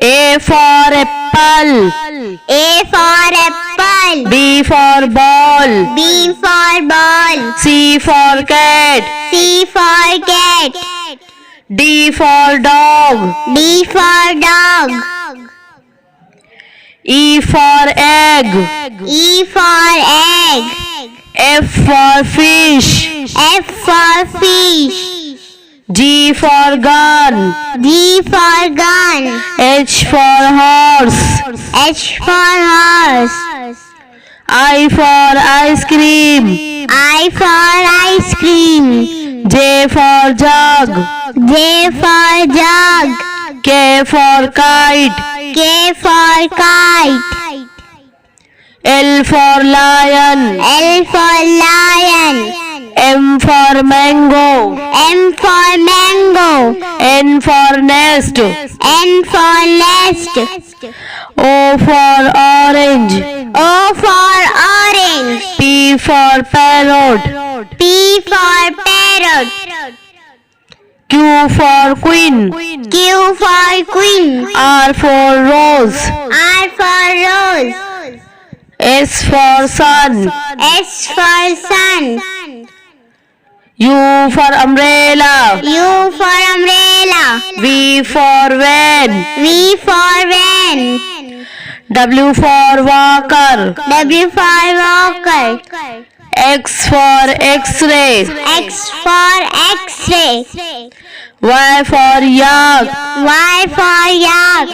A for apple. A for apple. B for ball. B for ball. C for cat. C for cat. D for dog. D for dog. E for egg. E for egg. F for fish. F for fish. G for gun. G for gun. H for horse. H for horse. I for ice cream. I for ice cream. J for jug. J for jug. K for kite. K for kite. L for lion. L for lion. M for mango. M for mango. N for nest. N for nest. O for orange. O for orange. P for parrot. P for parrot. Q for queen. Q for queen. R for rose. R for rose. S for sun. S for sun. U for umbrella. U for umbrella. V for van. V for van. W for walker. W for walker. X for x-ray. X for x-ray. Y for yak. Y for yak.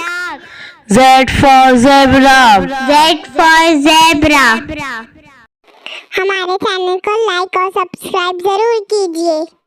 Z for zebra. Z for zebra. हमारे channel को like और subscribe जरूर कीजिए।